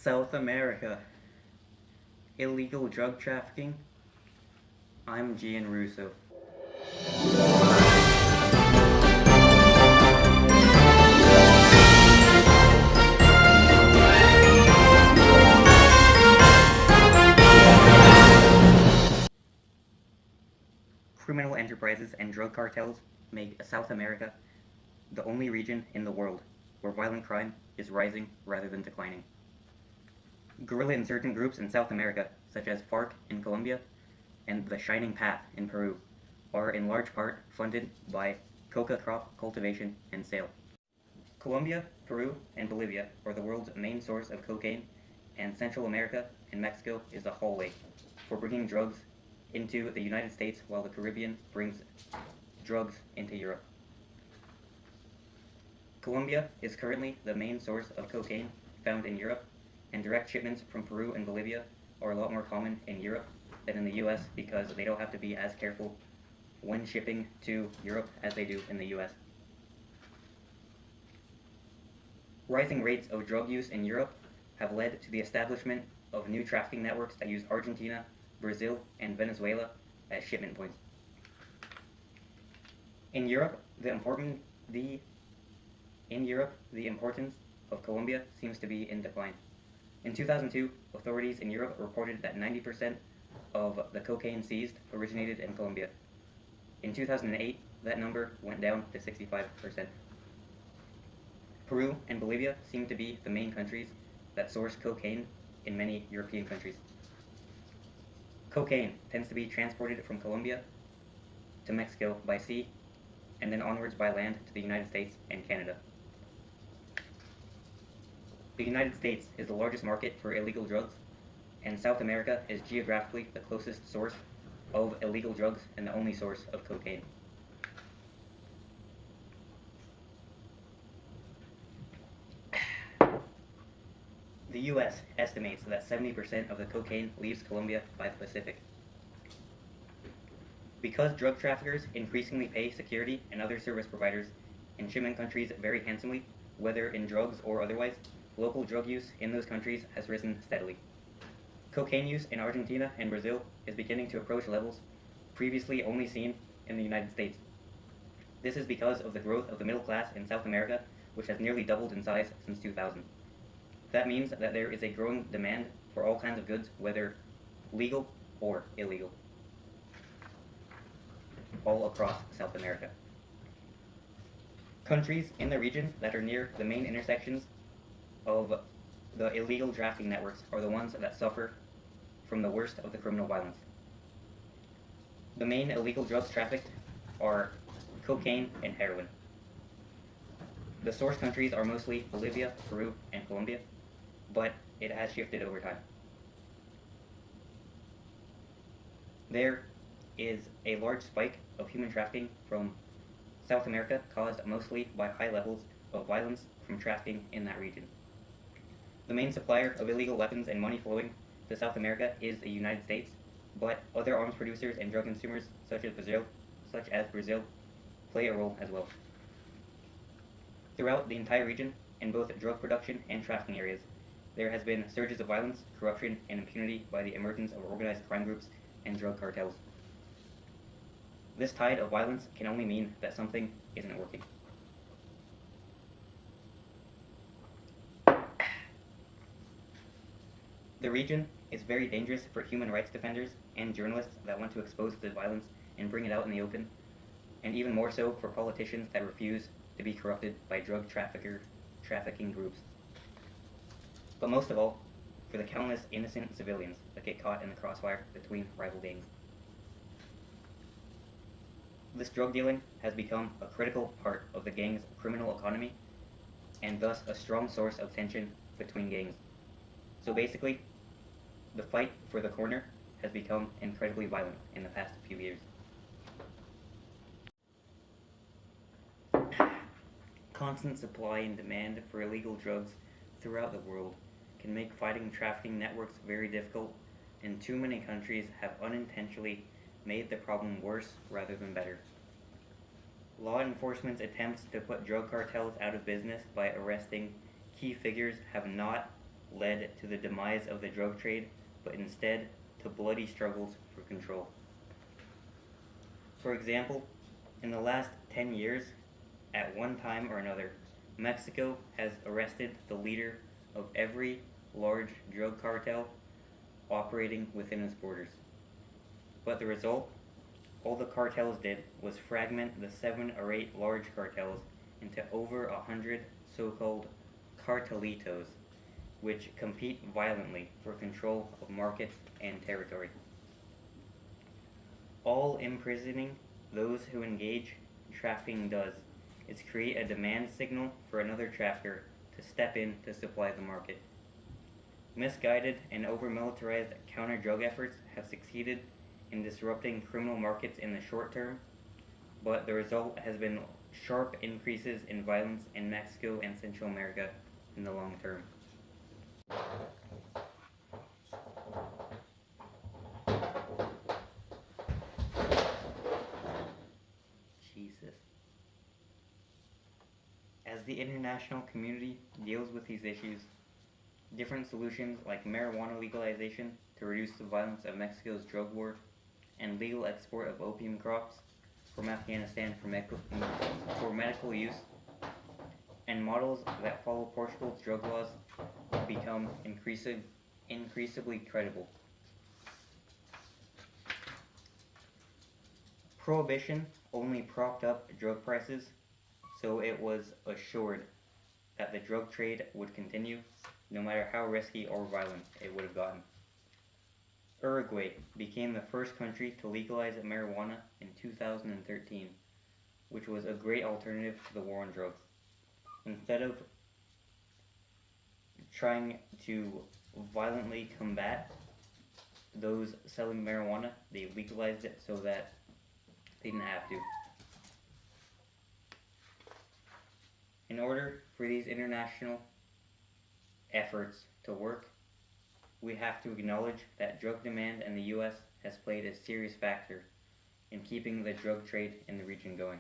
South America. Illegal drug trafficking. I'm Gian Russo. Criminal enterprises and drug cartels make South America the only region in the world where violent crime is rising rather than declining. Guerrilla insurgent groups in South America, such as FARC in Colombia and the Shining Path in Peru, are in large part funded by coca crop cultivation and sale. Colombia, Peru, and Bolivia are the world's main source of cocaine, and Central America and Mexico is the hallway for bringing drugs into the United States, while the Caribbean brings drugs into Europe. Colombia is currently the main source of cocaine found in Europe, and direct shipments from Peru and Bolivia are a lot more common in Europe than in the US because they don't have to be as careful when shipping to Europe as they do in the US. Rising rates of drug use in Europe have led to the establishment of new trafficking networks that use Argentina, Brazil, and Venezuela as shipment points. In Europe, the importance of Colombia seems to be in decline. In 2002, authorities in Europe reported that 90% of the cocaine seized originated in Colombia. In 2008, that number went down to 65%. Peru and Bolivia seem to be the main countries that source cocaine in many European countries. Cocaine tends to be transported from Colombia to Mexico by sea, and then onwards by land to the United States and Canada. The United States is the largest market for illegal drugs, and South America is geographically the closest source of illegal drugs and the only source of cocaine. The US estimates that 70% of the cocaine leaves Colombia by the Pacific. Because drug traffickers increasingly pay security and other service providers in shipment countries very handsomely, whether in drugs or otherwise, local drug use in those countries has risen steadily. Cocaine use in Argentina and Brazil is beginning to approach levels previously only seen in the United States. This is because of the growth of the middle class in South America, which has nearly doubled in size since 2000. That means that there is a growing demand for all kinds of goods, whether legal or illegal, all across South America. Countries in the region that are near the main intersections of the illegal trafficking networks are the ones that suffer from the worst of the criminal violence. The main illegal drugs trafficked are cocaine and heroin. The source countries are mostly Bolivia, Peru, and Colombia, but it has shifted over time. There is a large spike of human trafficking from South America, caused mostly by high levels of violence from trafficking in that region. The main supplier of illegal weapons and money flowing to South America is the United States, but other arms producers and drug consumers such as Brazil play a role as well. Throughout the entire region, in both drug production and trafficking areas, there has been surges of violence, corruption, and impunity by the emergence of organized crime groups and drug cartels. This tide of violence can only mean that something isn't working. The region is very dangerous for human rights defenders and journalists that want to expose the violence and bring it out in the open, and even more so for politicians that refuse to be corrupted by drug trafficking groups. But most of all, for the countless innocent civilians that get caught in the crossfire between rival gangs. This drug dealing has become a critical part of the gang's criminal economy, and thus a strong source of tension between gangs. So basically, the fight for the corner has become incredibly violent in the past few years. Constant supply and demand for illegal drugs throughout the world can make fighting trafficking networks very difficult, and too many countries have unintentionally made the problem worse rather than better. Law enforcement's attempts to put drug cartels out of business by arresting key figures have not led to the demise of the drug trade, but instead to bloody struggles for control. For example, in the last 10 years, at one time or another, Mexico has arrested the leader of every large drug cartel operating within its borders. But the result, all the cartels did was fragment the 7 or 8 large cartels into over 100 so-called cartelitos, which compete violently for control of markets and territory. All imprisoning those who engage in trafficking does is create a demand signal for another trafficker to step in to supply the market. Misguided and over-militarized counter-drug efforts have succeeded in disrupting criminal markets in the short term, but the result has been sharp increases in violence in Mexico and Central America in the long term. Jesus. As the international community deals with these issues, different solutions like marijuana legalization to reduce the violence of Mexico's drug war and legal export of opium crops from Afghanistan for medical use, and models that follow Portugal's drug laws become increasingly credible. Prohibition only propped up drug prices, so it was assured that the drug trade would continue, no matter how risky or violent it would have gotten. Uruguay became the first country to legalize marijuana in 2013, which was a great alternative to the war on drugs. Instead of trying to violently combat those selling marijuana, they legalized it so that they didn't have to. In order for these international efforts to work, we have to acknowledge that drug demand in the US has played a serious factor in keeping the drug trade in the region going.